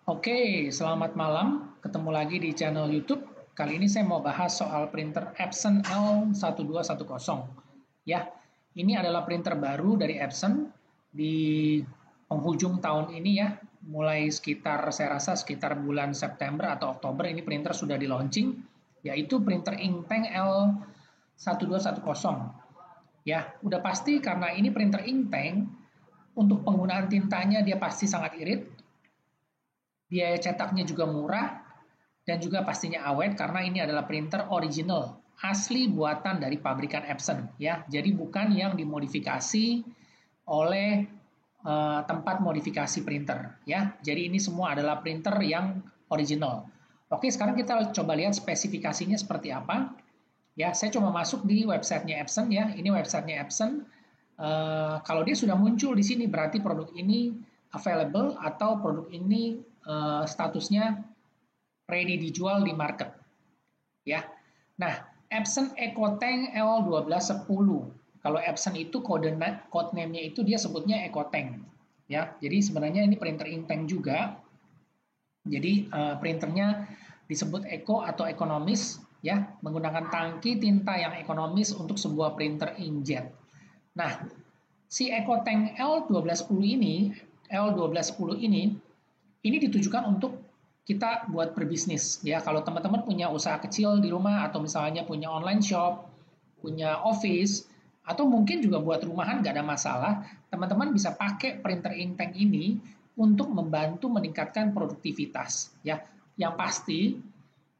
Oke, selamat malam. Ketemu lagi di channel YouTube. Kali ini saya mau bahas soal printer Epson L1210. Ya, ini adalah printer baru dari Epson di penghujung tahun ini ya. Mulai saya rasa sekitar bulan September atau Oktober ini printer sudah di launching, yaitu printer Inktank L1210. Ya, udah pasti karena ini printer Inktank, untuk penggunaan tintanya dia pasti sangat irit, biaya cetaknya juga murah, dan juga pastinya awet karena ini adalah printer original, asli buatan dari pabrikan Epson ya. Jadi bukan yang dimodifikasi oleh tempat modifikasi printer ya. Jadi ini semua adalah printer yang original. Oke, sekarang kita coba lihat spesifikasinya seperti apa. Ya, saya coba masuk di websitenya Epson ya. Ini websitenya Epson. Kalau dia sudah muncul di sini berarti produk ini available atau produk ini statusnya ready dijual di market. Ya. Nah, Epson EcoTank L1210. Kalau Epson itu code name-nya itu dia sebutnya EcoTank. Ya, jadi sebenarnya ini printer Inktank juga. Jadi printernya disebut eco atau ekonomis ya, menggunakan tangki tinta yang ekonomis untuk sebuah printer inkjet. Nah, si EcoTank L1210 ini ditujukan untuk kita buat berbisnis ya. Kalau teman-teman punya usaha kecil di rumah atau misalnya punya online shop, punya office, atau mungkin juga buat rumahan nggak ada masalah, teman-teman bisa pakai printer Inktank ini untuk membantu meningkatkan produktivitas ya. Yang pasti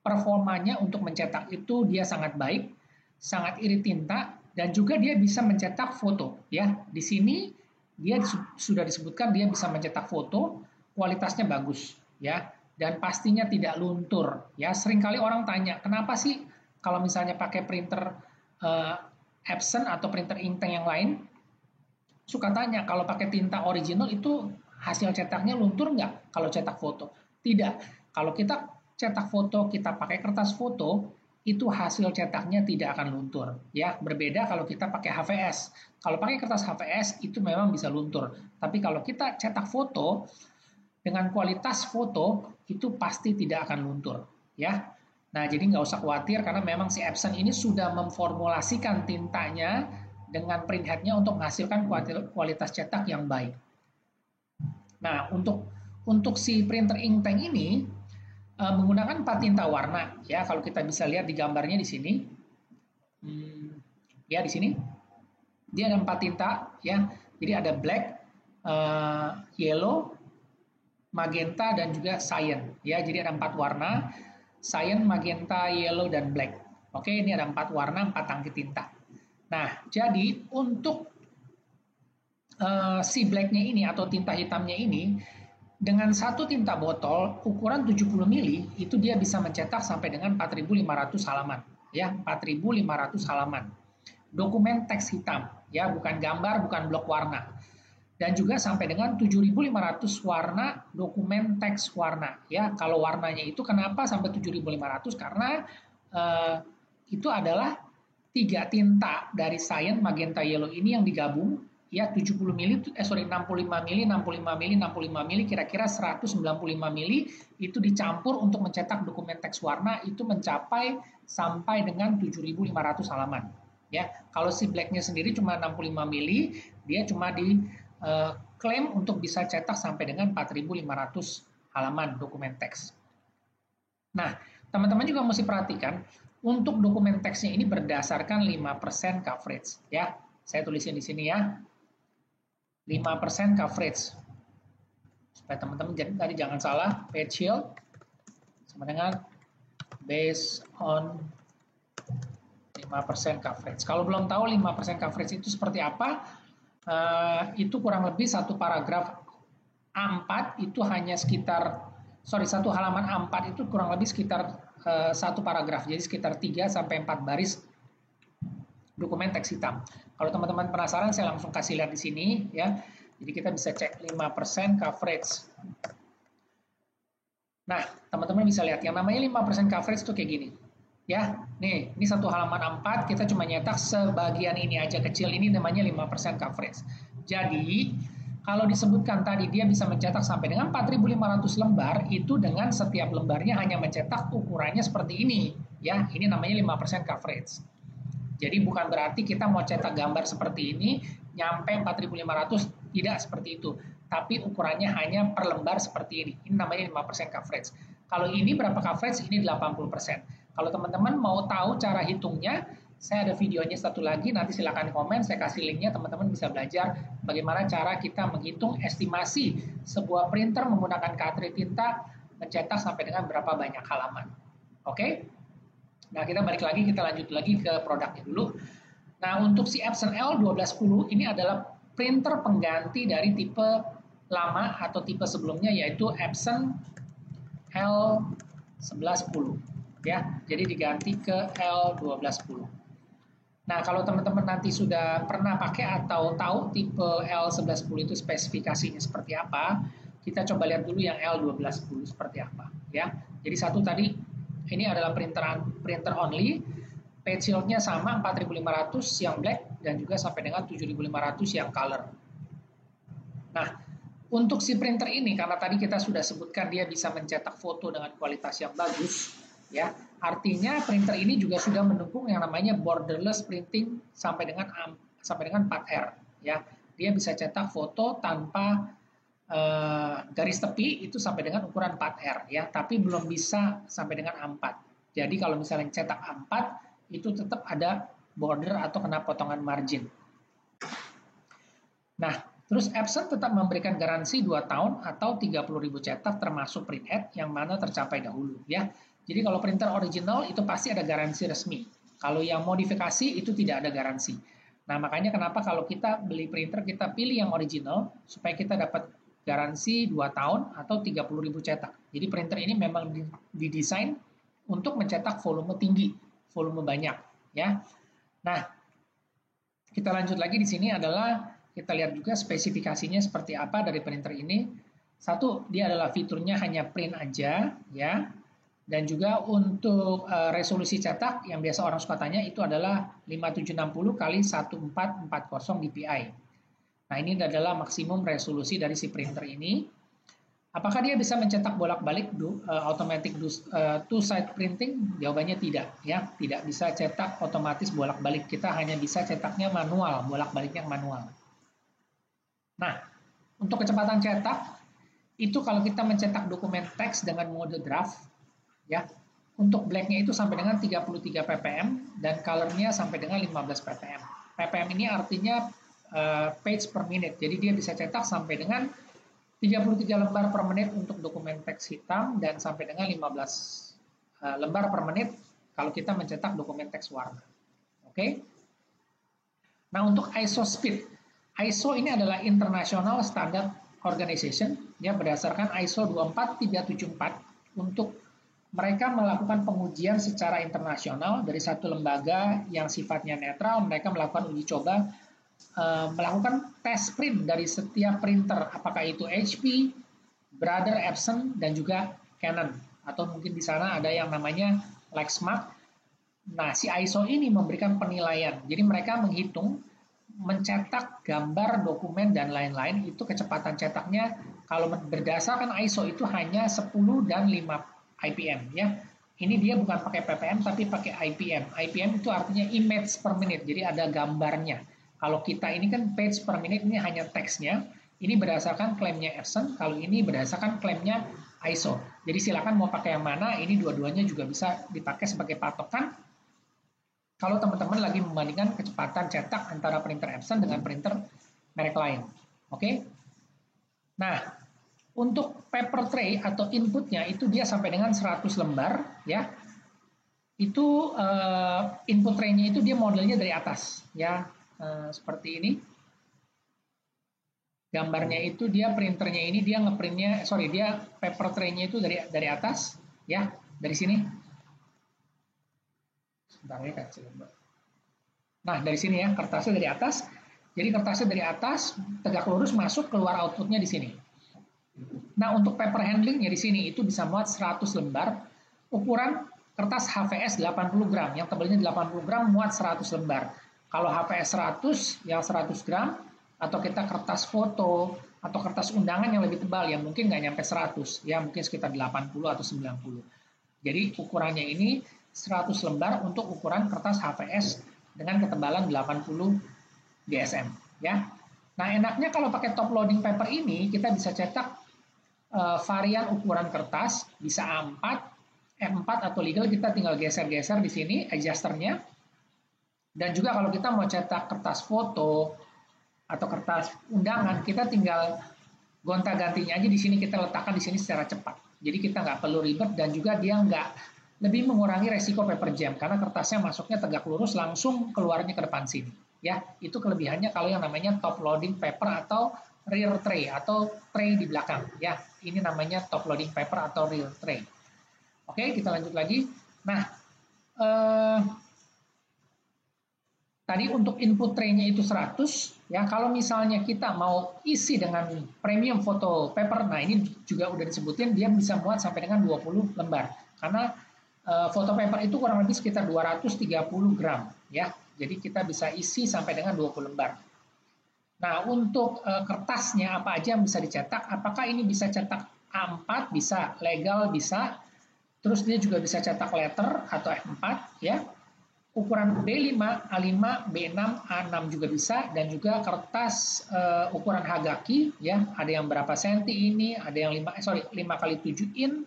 performanya untuk mencetak itu dia sangat baik, sangat irit tinta, dan juga dia bisa mencetak foto ya. Di sini dia sudah disebutkan dia bisa mencetak foto, kualitasnya bagus ya, dan pastinya tidak luntur ya. Seringkali orang tanya kenapa sih kalau misalnya pakai printer Epson atau printer Inktank yang lain, suka tanya kalau pakai tinta original itu hasil cetaknya luntur nggak kalau cetak foto? Tidak. Kalau kita cetak foto, kita pakai kertas foto, itu hasil cetaknya tidak akan luntur. Ya, berbeda kalau kita pakai HVS. Kalau pakai kertas HVS itu memang bisa luntur. Tapi kalau kita cetak foto dengan kualitas foto itu pasti tidak akan luntur. Ya. Nah, jadi nggak usah khawatir karena memang si Epson ini sudah memformulasikan tintanya dengan print headnya untuk menghasilkan kualitas cetak yang baik. Nah, untuk si printer Inktank ini menggunakan 4 tinta warna ya. Kalau kita bisa lihat di gambarnya di sini, ya di sini dia ada 4 tinta ya. Jadi ada black, yellow, magenta dan juga cyan ya. Jadi ada 4 warna: cyan, magenta, yellow dan black. Oke, ini ada 4 warna, 4 tangki tinta. Nah, jadi untuk si blacknya ini atau tinta hitamnya ini, dengan satu tinta botol ukuran 70 mili itu dia bisa mencetak sampai dengan 4.500 halaman ya, 4.500 halaman dokumen teks hitam ya, bukan gambar, bukan blok warna, dan juga sampai dengan 7.500 warna dokumen teks warna ya. Kalau warnanya itu kenapa sampai 7.500? Karena itu adalah 3 tinta dari cyan, magenta, yellow ini yang digabung ya. 65 mili, 65 mili, 65 mili, kira-kira 195 mili itu dicampur untuk mencetak dokumen teks warna, itu mencapai sampai dengan 7.500 halaman ya. Kalau si blacknya sendiri cuma 65 mili, dia cuma diklaim untuk bisa cetak sampai dengan 4.500 halaman dokumen teks. Nah, teman-teman juga mesti perhatikan untuk dokumen teksnya ini berdasarkan 5% coverage ya. Saya tulisin di sini ya. 5% coverage. Supaya teman-teman tadi jangan salah, page yield sama dengan based on 5% coverage. Kalau belum tahu 5% coverage itu seperti apa, itu kurang lebih satu paragraf A4 itu hanya sekitar, satu halaman A4 itu kurang lebih sekitar satu paragraf, jadi sekitar 3 sampai 4 baris dokumen teks hitam. Kalau teman-teman penasaran, saya langsung kasih lihat di sini ya. Jadi kita bisa cek 5% coverage. Nah, teman-teman bisa lihat yang namanya 5% coverage itu kayak gini. Ya, nih, ini satu halaman A4, kita cuma nyetak sebagian ini aja kecil, ini namanya 5% coverage. Jadi, Kalau disebutkan tadi dia bisa mencetak sampai dengan 4.500 lembar, itu dengan setiap lembarnya hanya mencetak ukurannya seperti ini. Ya, ini namanya 5% coverage. Jadi bukan berarti kita mau cetak gambar seperti ini, nyampe 4.500, tidak seperti itu. Tapi ukurannya hanya per lembar seperti ini. Ini namanya 5% coverage. Kalau ini berapa coverage? Ini 80%. Kalau teman-teman mau tahu cara hitungnya, saya ada videonya satu lagi, nanti silakan komen, saya kasih linknya, teman-teman bisa belajar bagaimana cara kita menghitung estimasi sebuah printer menggunakan cartridge tinta mencetak sampai dengan berapa banyak halaman. Oke? Nah, kita balik lagi, kita lanjut lagi ke produknya dulu. Nah, untuk si Epson L1210 ini adalah printer pengganti dari tipe lama atau tipe sebelumnya, yaitu Epson L1110. Ya, jadi diganti ke L1210. Nah, kalau teman-teman nanti sudah pernah pakai atau tahu tipe L1110 itu spesifikasinya seperti apa, kita coba lihat dulu yang L1210 seperti apa. Ya, jadi satu tadi ini adalah printer only, page yield-nya sama 4.500 yang black dan juga sampai dengan 7.500 yang color. Nah, untuk si printer ini karena tadi kita sudah sebutkan dia bisa mencetak foto dengan kualitas yang bagus, ya. Artinya printer ini juga sudah mendukung yang namanya borderless printing sampai dengan 4R, ya. Dia bisa cetak foto tanpa garis tepi itu sampai dengan ukuran 4R, ya, tapi belum bisa sampai dengan A4. Jadi kalau misalnya cetak A4 itu tetap ada border atau kena potongan margin. Nah, terus Epson tetap memberikan garansi 2 tahun atau 30.000 cetak termasuk printhead yang mana tercapai dahulu, ya. Jadi kalau printer original itu pasti ada garansi resmi. Kalau yang modifikasi itu tidak ada garansi. Nah, makanya kenapa kalau kita beli printer kita pilih yang original supaya kita dapat garansi 2 tahun atau 30.000 cetak. Jadi printer ini memang didesain untuk mencetak volume tinggi, volume banyak, ya. Nah, kita lanjut lagi di sini adalah kita lihat juga spesifikasinya seperti apa dari printer ini. Satu, dia adalah fiturnya hanya print aja, ya. Dan juga untuk resolusi cetak yang biasa orang suka tanya itu adalah 5760 kali 1440 dpi. Nah, ini adalah maksimum resolusi dari si printer ini. Apakah dia bisa mencetak bolak-balik automatic two-side printing? Jawabannya tidak, ya. Tidak bisa cetak otomatis bolak-balik. Kita hanya bisa cetaknya manual, bolak-baliknya manual. Nah, untuk kecepatan cetak itu kalau kita mencetak dokumen teks dengan mode draft, ya, untuk blacknya itu sampai dengan 33 ppm dan colornya sampai dengan 15 ppm. ppm ini artinya page per minute, jadi dia bisa cetak sampai dengan 33 lembar per menit untuk dokumen teks hitam dan sampai dengan 15 lembar per menit kalau kita mencetak dokumen teks warna. Oke? Nah, untuk ISO speed, ISO ini adalah International Standard Organization, ya, berdasarkan ISO 24374 untuk mereka melakukan pengujian secara internasional dari satu lembaga yang sifatnya netral. Mereka melakukan uji coba, melakukan tes print dari setiap printer, apakah itu HP, Brother Epson, dan juga Canon. Atau mungkin di sana ada yang namanya Lexmark. Nah, si ISO ini memberikan penilaian. Jadi mereka menghitung mencetak gambar, dokumen, dan lain-lain, itu kecepatan cetaknya kalau berdasarkan ISO itu hanya 10 dan 5 IPM, ya. Ini dia bukan pakai ppm tapi pakai IPM. IPM itu artinya image per menit, jadi ada gambarnya. Kalau kita ini kan page per menit, ini hanya teksnya. Ini berdasarkan klaimnya Epson, kalau ini berdasarkan klaimnya ISO. Jadi silakan mau pakai yang mana, ini dua-duanya juga bisa dipakai sebagai patokan kalau teman-teman lagi membandingkan kecepatan cetak antara printer Epson dengan printer merek lain. Oke? Nah, untuk paper tray atau inputnya itu dia sampai dengan 100 lembar, ya. Itu input tray-nya itu dia modelnya dari atas, ya, seperti ini. Gambarnya itu dia printernya ini dia ngeprintnya, dia paper tray-nya itu dari atas, ya, dari sini. Sebentar ya, kecil. Nah, dari sini ya, kertasnya dari atas. Jadi kertasnya dari atas, tegak lurus masuk, keluar outputnya di sini. Nah, untuk paper handlingnya di sini itu bisa muat 100 lembar, ukuran kertas HVS 80 gram, yang tebalnya 80 gram muat 100 lembar. Kalau HVS 100 yang 100 gram, atau kita kertas foto, atau kertas undangan yang lebih tebal yang mungkin nggak nyampe 100, ya mungkin sekitar 80 atau 90. Jadi ukurannya ini 100 lembar untuk ukuran kertas HVS dengan ketebalan 80 DSM, ya. Nah, enaknya kalau pakai top loading paper ini kita bisa cetak varian ukuran kertas, bisa A4, F4 atau legal, kita tinggal geser-geser di sini adjusternya. Dan juga kalau kita mau cetak kertas foto atau kertas undangan, kita tinggal gonta-gantinya aja di sini, kita letakkan di sini secara cepat. Jadi kita nggak perlu ribet dan juga dia nggak lebih mengurangi resiko paper jam karena kertasnya masuknya tegak lurus langsung keluarnya ke depan sini. Ya, itu kelebihannya kalau yang namanya top loading paper atau rear tray atau tray di belakang. Ya, ini namanya top loading paper atau rear tray. Oke, kita lanjut lagi. Nah, tadi untuk input tray-nya itu 100, ya. Kalau misalnya kita mau isi dengan premium foto paper, nah ini juga udah disebutin dia bisa muat sampai dengan 20 lembar. Karena foto paper itu kurang lebih sekitar 230 gram, ya. Jadi kita bisa isi sampai dengan 20 lembar. Nah, untuk kertasnya apa aja yang bisa dicetak? Apakah ini bisa cetak A4? Bisa, legal bisa. Terus dia juga bisa cetak letter atau F4, ya. Ukuran B5, A5, B6, A6 juga bisa, dan juga kertas ukuran Hagaki, ya. Ada yang berapa senti ini, ada yang 5 kali 7 in,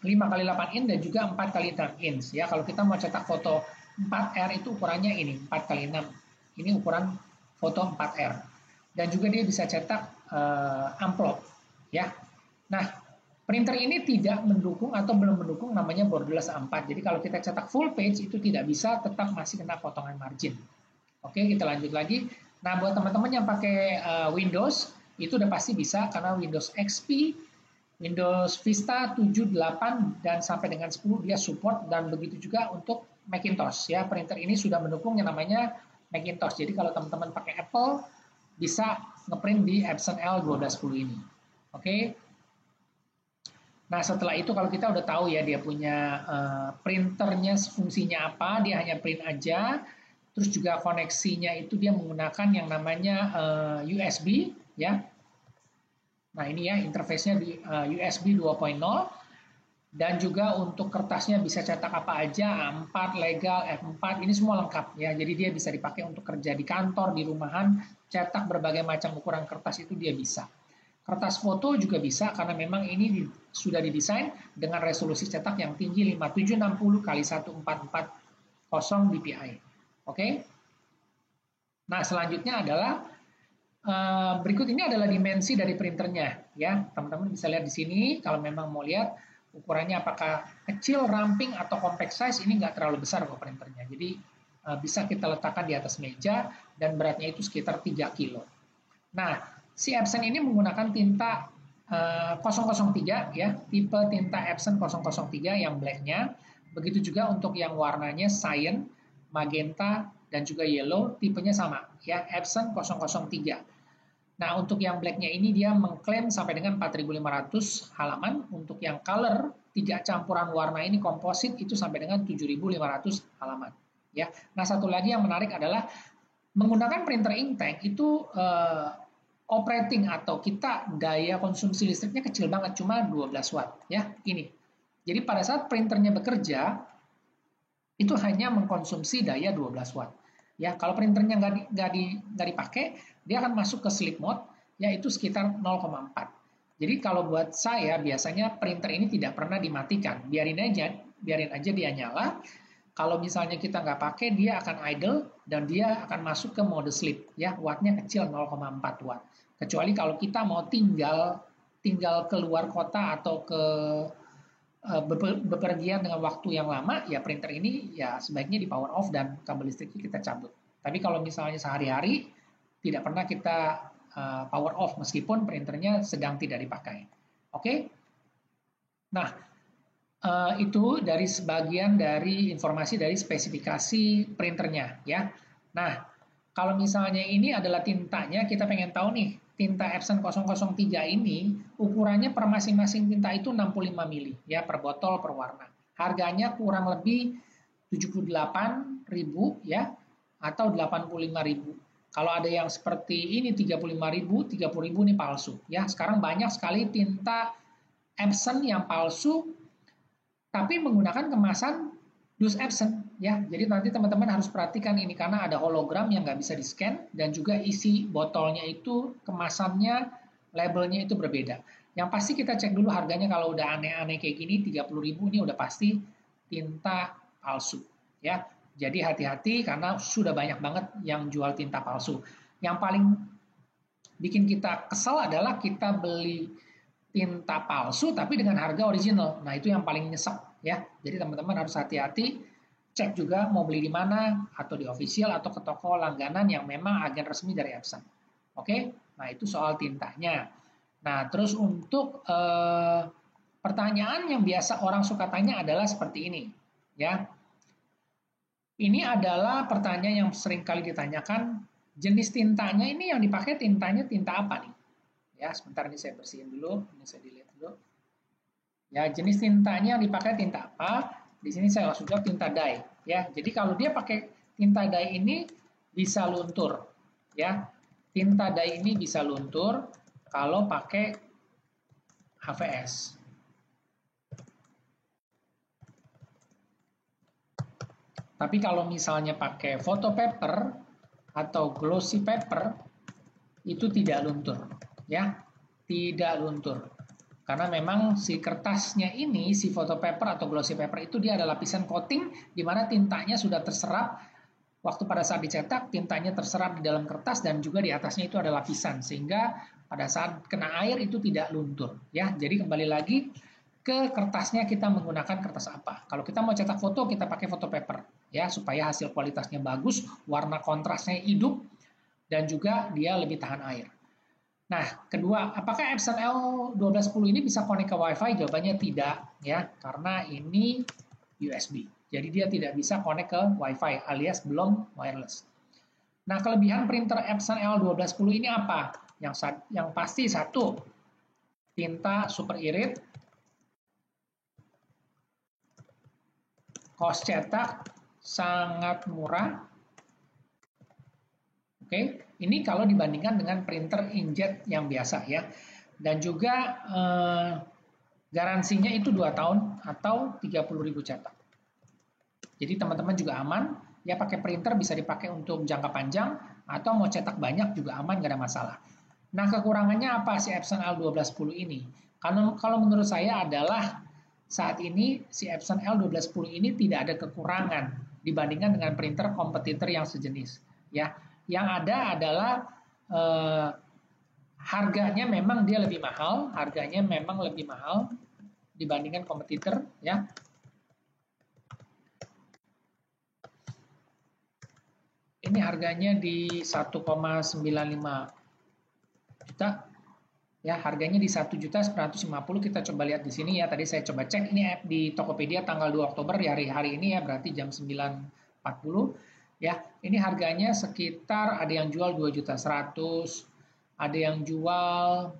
5 kali 8 in, dan juga 4 kali 6 in. Ya, kalau kita mau cetak foto 4R itu ukurannya ini, 4 kali 6. Ini ukuran foto 4R. Dan juga dia bisa cetak amplop, ya. Nah, printer ini tidak mendukung atau belum mendukung namanya borderless A4. Jadi kalau kita cetak full page itu tidak bisa, tetap masih kena potongan margin. Oke, kita lanjut lagi. Nah, buat teman-teman yang pakai Windows, itu udah pasti bisa karena Windows XP, Windows Vista 7, 8, dan sampai dengan 10 dia support, dan begitu juga untuk Macintosh. Ya, printer ini sudah mendukung yang namanya Macintosh. Jadi kalau teman-teman pakai Apple, bisa ngeprint di Epson L1210 ini. Oke. Nah, setelah itu kalau kita udah tahu ya dia punya printernya fungsinya apa, dia hanya print aja. Terus juga koneksinya itu dia menggunakan yang namanya USB, ya. Nah, ini ya interface-nya di USB 2.0. Dan juga untuk kertasnya bisa cetak apa aja, A4, legal, F4, ini semua lengkap ya. Jadi dia bisa dipakai untuk kerja di kantor, di rumahan, cetak berbagai macam ukuran kertas itu dia bisa. Kertas foto juga bisa karena memang ini sudah didesain dengan resolusi cetak yang tinggi 5760 kali 1440 dpi. Oke. Nah, selanjutnya adalah berikut ini adalah dimensi dari printernya ya. Teman-teman bisa lihat di sini kalau memang mau lihat ukurannya apakah kecil, ramping atau compact size, ini nggak terlalu besar kok printernya. Jadi bisa kita letakkan di atas meja dan beratnya itu sekitar 3 kilo. Nah, si Epson ini menggunakan tinta 003 ya, tipe tinta Epson 003 yang blacknya. Begitu juga untuk yang warnanya cyan, magenta, dan juga yellow, tipenya sama ya, Epson 003. Nah, untuk yang blacknya ini dia mengklaim sampai dengan 4.500 halaman. Untuk yang color, 3 campuran warna ini komposit itu sampai dengan 7.500 halaman. Ya. Nah, satu lagi yang menarik adalah menggunakan printer inktank itu operating atau kita daya konsumsi listriknya kecil banget, cuma 12 watt. Ya, ini. Jadi pada saat printernya bekerja, itu hanya mengkonsumsi daya 12 watt. Ya, kalau printernya nggak dipakai, dia akan masuk ke sleep mode, yaitu sekitar 0,4. Jadi kalau buat saya biasanya printer ini tidak pernah dimatikan, biarin aja dia nyala. Kalau misalnya kita nggak pakai, dia akan idle dan dia akan masuk ke mode sleep. Ya, wattnya kecil 0,4 watt. Kecuali kalau kita mau tinggal keluar kota atau ke bepergian dengan waktu yang lama, ya printer ini ya sebaiknya di power off dan kabel listriknya kita cabut. Tapi kalau misalnya sehari-hari tidak pernah kita power off meskipun printernya sedang tidak dipakai. Oke? Nah, itu dari sebagian dari informasi dari spesifikasi printernya ya. Nah, kalau misalnya ini adalah tintanya, kita pengen tahu nih, tinta Epson 003 ini ukurannya per masing-masing tinta itu 65 mili ya per botol per warna. Harganya kurang lebih 78.000 ya atau 85.000 Kalau ada yang seperti ini 35.000, 30.000 ini palsu. Ya, sekarang banyak sekali tinta Epson yang palsu, tapi menggunakan kemasan dus Epson. Ya, jadi nanti teman-teman harus perhatikan ini karena ada hologram yang nggak bisa di scan dan juga isi botolnya itu kemasannya, labelnya itu berbeda. Yang pasti kita cek dulu harganya kalau udah aneh-aneh kayak gini 30.000 ini udah pasti tinta palsu. Ya, jadi hati-hati karena sudah banyak banget yang jual tinta palsu. Yang paling bikin kita kesel adalah kita beli tinta palsu tapi dengan harga original. Nah, itu yang paling nyesek ya. Jadi teman-teman harus hati-hati, cek juga mau beli di mana atau di official atau ke toko langganan yang memang agen resmi dari Epson. Oke? Nah, itu soal tintanya. Nah, terus untuk pertanyaan yang biasa orang suka tanya adalah seperti ini, ya. Ini adalah pertanyaan yang sering kali ditanyakan, jenis tintanya ini yang dipakai tintanya tinta apa nih? Ya, sebentar ini saya bersihin dulu, ini saya delete dulu. Ya, jenis tintanya yang dipakai tinta apa? Di sini saya langsung jawab tinta dye, ya. Jadi kalau dia pakai tinta dye ini bisa luntur, ya. Tinta dye ini bisa luntur kalau pakai HVS. Tapi kalau misalnya pakai photo paper atau glossy paper itu tidak luntur, ya, tidak luntur. Karena memang si kertasnya ini, si photo paper atau glossy paper itu dia ada lapisan coating di mana tintanya sudah terserap waktu pada saat dicetak, tintanya terserap di dalam kertas dan juga di atasnya itu ada lapisan sehingga pada saat kena air itu tidak luntur, ya. Jadi kembali lagi ke kertasnya kita menggunakan kertas apa. Kalau kita mau cetak foto, kita pakai photo paper, ya, supaya hasil kualitasnya bagus, warna kontrasnya hidup, dan juga dia lebih tahan air. Nah, kedua, apakah Epson L1210 ini bisa connect ke Wi-Fi? Jawabannya tidak, ya, karena ini USB. Jadi dia tidak bisa connect ke Wi-Fi alias belum wireless. Nah, kelebihan printer Epson L1210 ini apa? Yang pasti satu, tinta super irit, cost cetak sangat murah. Oke, ini kalau dibandingkan dengan printer inkjet yang biasa ya. Dan juga garansinya itu 2 tahun atau 30.000 cetak. Jadi teman-teman juga aman, ya pakai printer bisa dipakai untuk jangka panjang atau mau cetak banyak juga aman, gak ada masalah. Nah, kekurangannya apa si Epson L1210 ini? Kalau menurut saya adalah saat ini si Epson L1210 ini tidak ada kekurangan dibandingkan dengan printer kompetitor yang sejenis. Ya, yang ada adalah harganya memang dia lebih mahal, harganya memang lebih mahal dibandingkan kompetitor. Ya, ini harganya di 1,95 juta. Ya, harganya di 1.950.000. Kita coba lihat di sini ya. Tadi saya coba cek ini di Tokopedia tanggal 2 Oktober di hari ini ya, berarti jam 9.40 ya. Ini harganya sekitar ada yang jual 2.100.000, ada yang jual,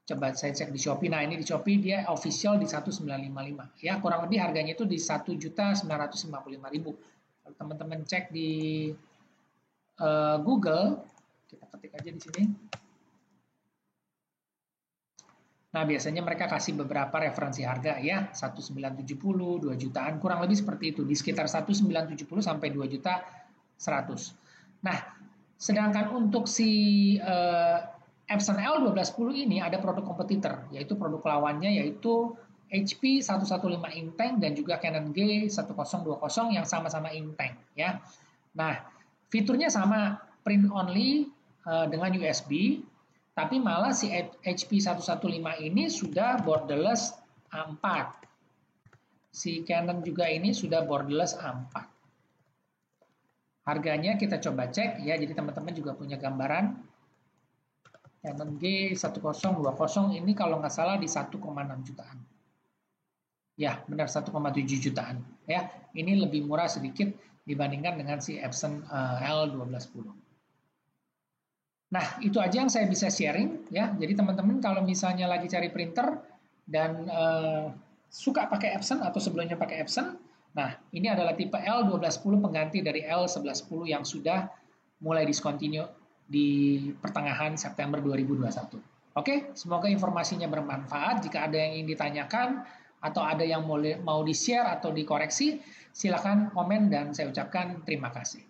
coba saya cek di Shopee. Nah, ini di Shopee dia official di 1.955 ya. Kurang lebih harganya itu di 1.955.000. Kalau teman-teman cek di Google, kita ketik aja di sini. Nah, biasanya mereka kasih beberapa referensi harga ya, 1.970, 2 jutaan, kurang lebih seperti itu, di sekitar 1.970 sampai 2.100.000. Nah, sedangkan untuk si Epson L1210 ini ada produk kompetitor, yaitu produk lawannya yaitu HP 115 Inktank dan juga Canon G1020 yang sama-sama Inktank ya. Nah, fiturnya sama, print only dengan USB. Tapi malah si HP 115 ini sudah borderless A4. Si Canon juga ini sudah borderless A4. Harganya kita coba cek ya, jadi teman-teman juga punya gambaran. Canon G1020 ini kalau nggak salah di 1,6 jutaan. Ya, benar 1,7 jutaan. Ya, ini lebih murah sedikit dibandingkan dengan si Epson L1210. Nah, itu aja yang saya bisa sharing ya. Jadi teman-teman kalau misalnya lagi cari printer dan suka pakai Epson atau sebelumnya pakai Epson, nah ini adalah tipe L1210 pengganti dari L1110 yang sudah mulai discontinue di pertengahan September 2021. Oke, semoga informasinya bermanfaat. Jika ada yang ingin ditanyakan atau ada yang mau di-share atau dikoreksi, silakan komen dan saya ucapkan terima kasih.